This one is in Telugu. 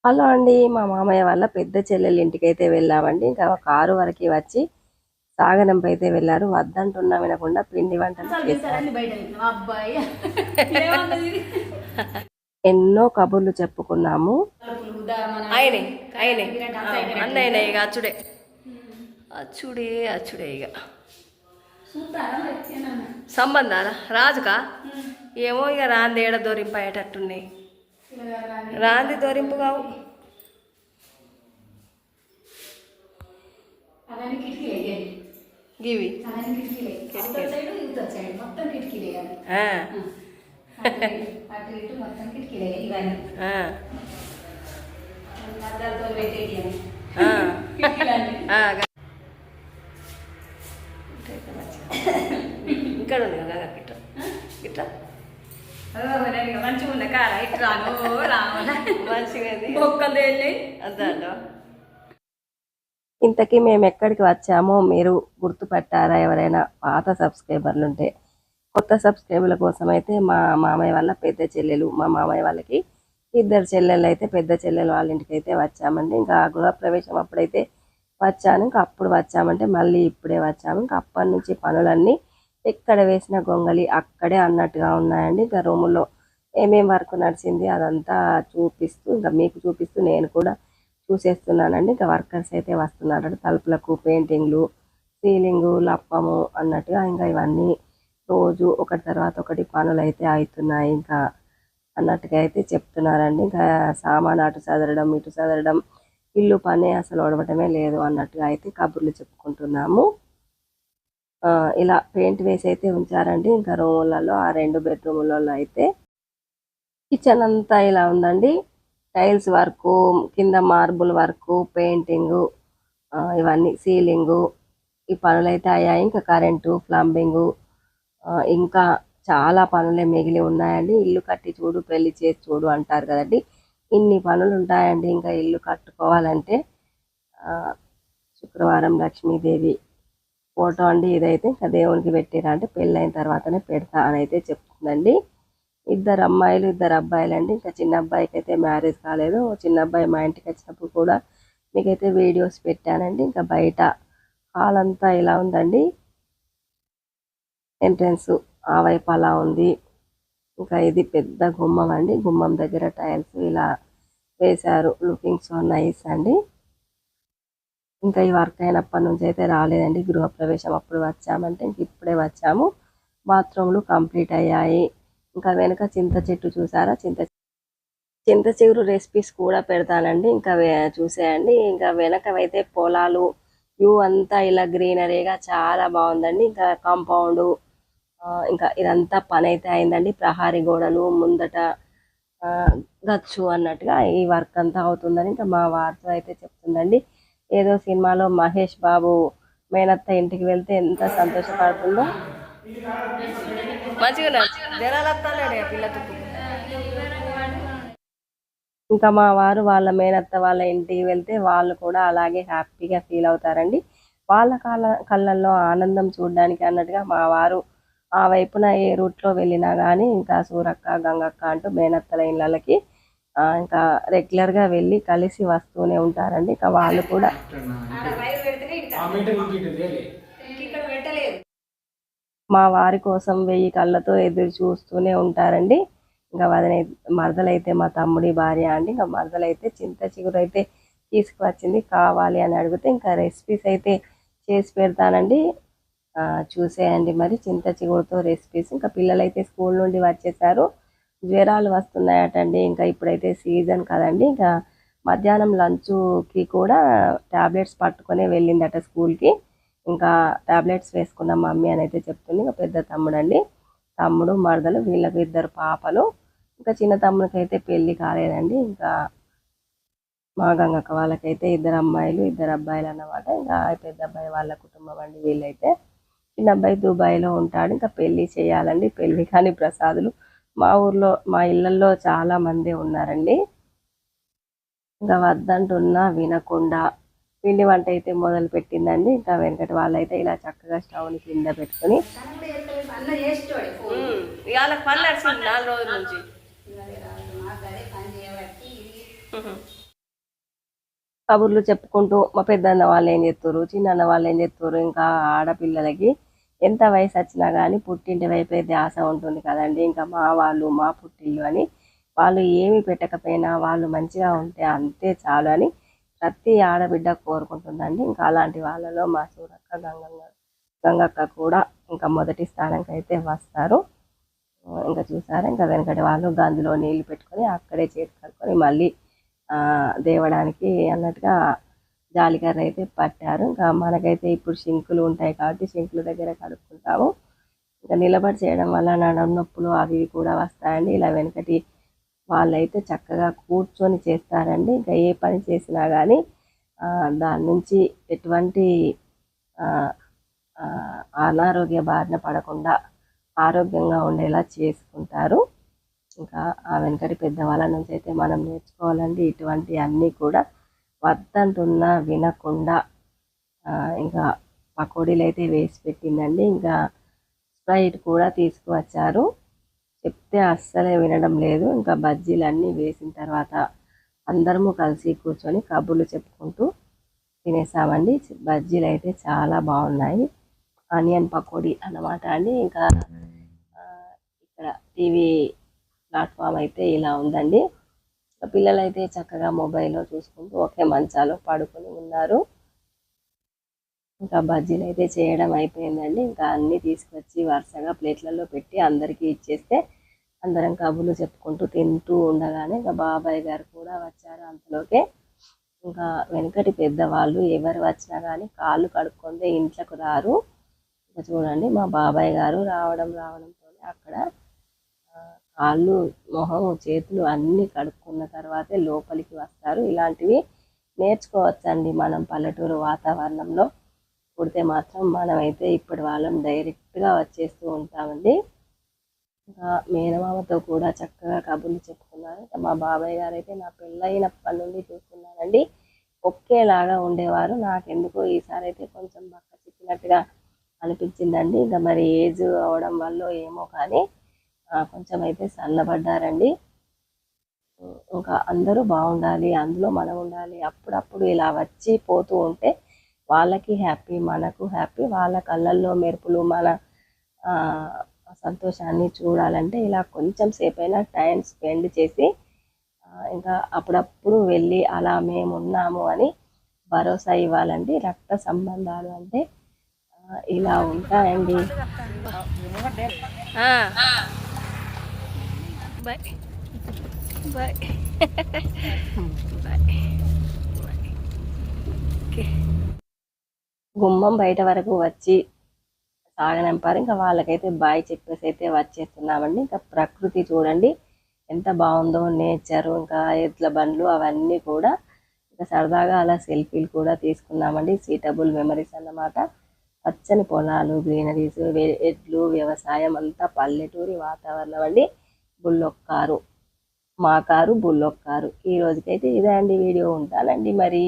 హలో అండి. మా మామయ్య వాళ్ళ పెద్ద చెల్లెళ్ళ ఇంటికైతే వెళ్ళామండి. ఇంకా కారు వరకి వచ్చి సాగనంపైతే వెళ్ళారు. వద్దంటున్నా వినకుండా పిండి వంటలు చేశారు. ఎన్నో కబుర్లు చెప్పుకున్నాము. అచ్చుడే అచ్చుడే అచ్చుడే ఇక సంబంధాలా రాజుకా ఏమో ఇక రాంది ఏడ దొరింపయ్యేటట్టున్నాయి. రాంది దొరింపు కావు. గివి ఇక్కడ ఉంది కదా గిట్ట గిట్ట మంచిగా ఉంది కారా ఇట్రాను మంచిగా అద్దా. ఇంతకీ మేము ఎక్కడికి వచ్చామో మీరు గుర్తుపట్టారా? ఎవరైనా పాత సబ్స్క్రైబర్లు ఉంటే. కొత్త సబ్స్క్రైబర్ల కోసం అయితే మా మామయ్య వాళ్ళ పెద్ద చెల్లెలు, మా మామయ్య వాళ్ళకి ఇద్దరు చెల్లెళ్ళు అయితే పెద్ద చెల్లెలు వాళ్ళ ఇంటికి అయితే వచ్చామండి. ఇంకా గృహప్రవేశం అప్పుడైతే వచ్చాను, ఇంకా అప్పుడు వచ్చామంటే మళ్ళీ ఇప్పుడే వచ్చాము. ఇంకా అప్పటి నుంచి పనులన్నీ ఎక్కడ వేసిన గొంగలి అక్కడే అన్నట్టుగా ఉన్నాయండి. ఇంకా రూముల్లో ఏమేం వర్క్ నడిచింది అదంతా చూపిస్తూ ఇంకా మీకు చూపిస్తూ నేను కూడా చూసేస్తున్నానండి. ఇంకా వర్కర్స్ అయితే వస్తున్నారండి. తలుపులకు పెయింటింగ్లు, సీలింగు, లప్పము అన్నట్టుగా ఇంకా ఇవన్నీ రోజు ఒకటి తర్వాత ఒకటి పనులు అయితే అవుతున్నాయి ఇంకా అన్నట్టుగా అయితే చెప్తున్నారండి. ఇంకా సామాన్ అటు సదరడం ఇటు సదరడం, ఇల్లు పని అసలు ఒడవటమే లేదు అన్నట్టుగా అయితే కబుర్లు చెప్పుకుంటున్నాము. ఇలా పెయింట్ వేసి అయితే ఉంచారండి. ఇంకా రూములలో ఆ 2 బెడ్రూములలో అయితే కిచెన్ అంతా ఇలా ఉందండి. టైల్స్ వర్కు, కింద మార్బుల్ వర్కు, పెయింటింగు, ఇవన్నీ సీలింగు ఈ పనులైతే అయ్యాయి. ఇంకా కరెంటు, ప్లంబింగు, ఇంకా చాలా పనులే మిగిలి ఉన్నాయండి. ఇల్లు కట్టి చూడు పెళ్లి చేసి చూడు అంటారు కదండి, ఇన్ని పనులు ఉంటాయండి. ఇంకా ఇల్లు కట్టుకోవాలంటే శుక్రవారం లక్ష్మీదేవి ఫోటో అండి ఇదైతే. ఇంకా దేవునికి పెట్టిరా అంటే పెళ్ళైన తర్వాతనే పెడతా అని అయితే చెప్తుందండి. ఇద్దరు అమ్మాయిలు ఇద్దరు అబ్బాయిలు అండి. ఇంకా చిన్న అబ్బాయికి అయితే మ్యారేజ్ కాలేదు. చిన్న అబ్బాయి మా ఇంటికి వచ్చినప్పుడు కూడా మీకైతే వీడియోస్ పెట్టానండి. ఇంకా బయట హాల్ అంతా ఇలా ఉందండి. ఎంట్రన్స్ ఆ వైపు అలా ఉంది. ఇంకా ఇది పెద్ద గుమ్మం అండి. గుమ్మం దగ్గర టైల్స్ ఇలా వేశారు. లుకింగ్ సో నైస్ అండి. ఇంకా ఈ వర్క్ అయినప్పటి నుంచి అయితే రాలేదండి. గృహప్రవేశం అప్పుడు వచ్చామంటే ఇంక ఇప్పుడే వచ్చాము. బాత్రూమ్లు కంప్లీట్ అయ్యాయి. ఇంకా వెనక చింత చెట్టు చూసారా? చింత చిగురు రెసిపీస్ కూడా పెడతానండి. ఇంకా చూసేయండి. ఇంకా వెనకవైతే పొలాలు, వ్యూ అంతా ఇలా గ్రీనరీగా చాలా బాగుందండి. ఇంకా కాంపౌండ్, ఇంకా ఇదంతా పని అయితే అయిందండి. ప్రహారీ గోడలు ముందట గచ్చు అన్నట్టుగా ఈ వర్క్ అంతా అవుతుందని ఇంకా మా వారితో అయితే చెప్తుందండి. ఏదో సినిమాలో మహేష్ బాబు మేనత్త ఇంటికి వెళ్తే ఎంత సంతోషపడుతుందో మంచిగా ఇంకా మా వారు వాళ్ళ మేనత్త వాళ్ళ ఇంటికి వెళ్తే వాళ్ళు కూడా అలాగే హ్యాపీగా ఫీల్ అవుతారండి. వాళ్ళ కళ్ళల్లో ఆనందం చూడడానికి అన్నట్టుగా మా వారు ఆ వైపున ఏ రూట్లో వెళ్ళినా కానీ ఇంకా సూరక్క గంగక్క అంటూ మేనత్తల ఇళ్ళకి ఇంకా రెగ్యులర్గా వెళ్ళి కలిసి వస్తూనే ఉంటారండి. ఇంకా వాళ్ళు కూడా మా వారి కోసం 1000 కళ్ళతో ఎదురు చూస్తూనే ఉంటారండి. ఇంకా మరదలైతే మా తమ్ముడి భార్య అండి. ఇంకా మరదలైతే చింత చిగురు అయితే తీసుకువచ్చింది కావాలి అని అడిగితే ఇంకా రెసిపీస్ అయితే చేసి పెడతానండి. చూసేయండి మరి చింత చిగురుతో రెసిపీస్. ఇంకా పిల్లలైతే స్కూల్ నుండి వచ్చేసారు. జ్వరాలు వస్తున్నాయటండి. ఇంకా ఇప్పుడైతే సీజన్ కదండి. ఇంకా మధ్యాహ్నం లంచ్కి కూడా ట్యాబ్లెట్స్ పట్టుకొని వెళ్ళిందట స్కూల్కి. ఇంకా ట్యాబ్లెట్స్ వేసుకున్న మమ్మీ అని అయితే చెప్తుంది. ఇంకా పెద్ద తమ్ముడు అండి, తమ్ముడు మరదలు వీళ్ళకి 2 పాపలు. ఇంకా చిన్న తమ్ముడికి అయితే పెళ్ళి కాలేదండి. ఇంకా మా గంగక్క వాళ్ళకైతే 2 అమ్మాయిలు 2 అబ్బాయిలు అన్నమాట. ఇంకా పెద్ద అబ్బాయి వాళ్ళ కుటుంబం అండి వీళ్ళైతే. చిన్న అబ్బాయి దుబాయ్లో ఉంటాడు. ఇంకా పెళ్ళి చేయాలండి. పెళ్ళి కానీ ప్రసాదులు మా ఊర్లో మా ఇళ్ళల్లో చాలా మంది ఉన్నారండి. ఇంకా వద్దంటున్నా వినకుండా పిండి వంట అయితే మొదలు పెట్టిందండి. ఇంకా వెనకటి వాళ్ళైతే ఇలా చక్కగా స్టవ్ని కింద పెట్టుకుని వాళ్ళకి పని నడిచింది 4 రోజుల నుంచి. కబుర్లు చెప్పుకుంటూ మా పెద్దన్న వాళ్ళు ఏం చేస్తారు, చిన్నన్న వాళ్ళు ఏం చేస్తారు, ఇంకా ఆడపిల్లలకి ఎంత వయసు వచ్చినా కానీ పుట్టింటి వైపే ధ్యాస ఉంటుంది కదండి. ఇంకా మా వాళ్ళు మా పుట్టిల్లు అని వాళ్ళు ఏమి పెట్టకపోయినా వాళ్ళు మంచిగా ఉంటే అంతే చాలు అని ప్రతి ఆడబిడ్డ కోరుకుంటుందండి. ఇంకా అలాంటి వాళ్ళలో మా సూరక్క గంగక్క కూడా ఇంకా మొదటి స్థానంకి అయితే వస్తారు. ఇంకా చూసారా, ఇంకా వెనకటి వాళ్ళు గందులో నీళ్లు పెట్టుకొని అక్కడే చేతి కడుక్కొని మళ్ళీ దేవడానికి అన్నట్టుగా జాలికర్ర అయితే పట్టారు. ఇంకా మనకైతే ఇప్పుడు షింకులు ఉంటాయి కాబట్టి షింకుల దగ్గర కడుక్కుంటాము. ఇంకా నిలబడి చేయడం వల్ల నడుము నొప్పులు అవి కూడా వస్తాయండి. ఇలా వెనకటి వాళ్ళైతే చక్కగా కూర్చొని చేస్తారండి. ఇంకా ఏ పని చేసినా కానీ దాని నుంచి ఎటువంటి అనారోగ్య బారిన పడకుండా ఆరోగ్యంగా ఉండేలా చేసుకుంటారు. ఇంకా ఆ వెనకటి పెద్దవాళ్ళ నుంచి అయితే మనం నేర్చుకోవాలండి. ఇటువంటి అన్నీ కూడా వద్దంటున్నా వినకుండా ఇంకా పకోడీలు అయితే వేసి పెట్టిందండి. ఇంకా స్ప్రైట్ కూడా తీసుకువచ్చారు. చెప్తే అస్సలే వినడం లేదు. ఇంకా బజ్జీలు అన్నీ వేసిన తర్వాత అందరము కలిసి కూర్చొని కబుర్లు చెప్పుకుంటూ తినేసామండి. బజ్జీలు అయితే చాలా బాగున్నాయి. ఆనియన్ పకోడీ అన్నమాట అండి. ఇంకా ఇక్కడ టీవీ ప్లాట్ఫామ్ అయితే ఇలా ఉందండి. పిల్లలు అయితే చక్కగా మొబైల్లో చూసుకుంటూ ఒకే మంచాలో పడుకొని ఉన్నారు. ఇంకా బజ్జీలు అయితే చేయడం అయిపోయిందండి. ఇంకా అన్నీ తీసుకొచ్చి వరుసగా ప్లేట్లలో పెట్టి అందరికీ ఇచ్చేస్తే అందరం కబుర్లు చెప్పుకుంటూ తింటూ ఉండగానే ఇంకా బాబాయ్ గారు కూడా వచ్చారు. అంతలోకే ఇంకా వెనకటి పెద్దవాళ్ళు ఎవరు వచ్చినా కానీ కాళ్ళు కడుక్కుంటే ఇంట్లోకి రారు. ఇంకా చూడండి మా బాబాయ్ గారు రావడంతో అక్కడ కాళ్ళు మొహం చేతులు అన్నీ కడుక్కున్న తర్వాతే లోపలికి వస్తారు. ఇలాంటివి నేర్చుకోవచ్చండి మనం పల్లెటూరు వాతావరణంలో పుడితే మాత్రం మనమైతే ఇప్పటి వాళ్ళం డైరెక్ట్గా వచ్చేస్తూ ఉంటామండి. ఇంకా మేనమామతో కూడా చక్కగా కబుర్లు చెప్పుకున్నారు. మా బాబాయ్ గారు అయితే నా పెళ్ళైనప్పటి నుండి చూస్తున్నానండి ఒకేలాగా ఉండేవారు. నాకెందుకో ఈసారి అయితే కొంచెం బక్క చిక్కినట్టుగా అనిపించిందండి. ఇంకా మరి ఏజ్ అవడం వల్ల ఏమో కానీ కొంచెం అయితే సన్నబడ్డారండి. ఇంకా అందరూ బాగుండాలి, అందులో మనం ఉండాలి. అప్పుడప్పుడు ఇలా వచ్చి పోతూ ఉంటే వాళ్ళకి హ్యాపీ, మనకు హ్యాపీ. వాళ్ళ కళ్ళల్లో మెరుపులు మన సంతోషాన్ని చూడాలంటే ఇలా కొంచెం సేపైనా టైం స్పెండ్ చేసి ఇంకా అప్పుడప్పుడు వెళ్ళి అలా మేము ఉన్నాము అని భరోసా ఇవ్వాలండి. రక్త సంబంధాలు అంటే ఇలా ఉంటాయండి. Bye bye bye. గుమ్మం బయట వరకు వచ్చి సాగనంపారు. ఇంకా వాళ్ళకైతే బాయ్ చెప్పేసి అయితే వచ్చేస్తున్నామండి. ఇంకా ప్రకృతి చూడండి ఎంత బాగుందో, నేచరు, ఇంకా ఎడ్ల బండ్లు అవన్నీ కూడా ఇంకా సరదాగా అలా సెల్ఫీలు కూడా తీసుకున్నామండి. సీటబుల్ మెమరీస్ అన్నమాట. పచ్చని పొలాలు, గ్రీనరీస్, ఎడ్లు, వ్యవసాయం అంతా పల్లెటూరి వాతావరణం అండి. బుల్లొక్ కారు, మా కారు బుల్లొక్ కారు. ఈ రోజుకైతే ఇదే అండి వీడియో. ఉంటానండి మరి.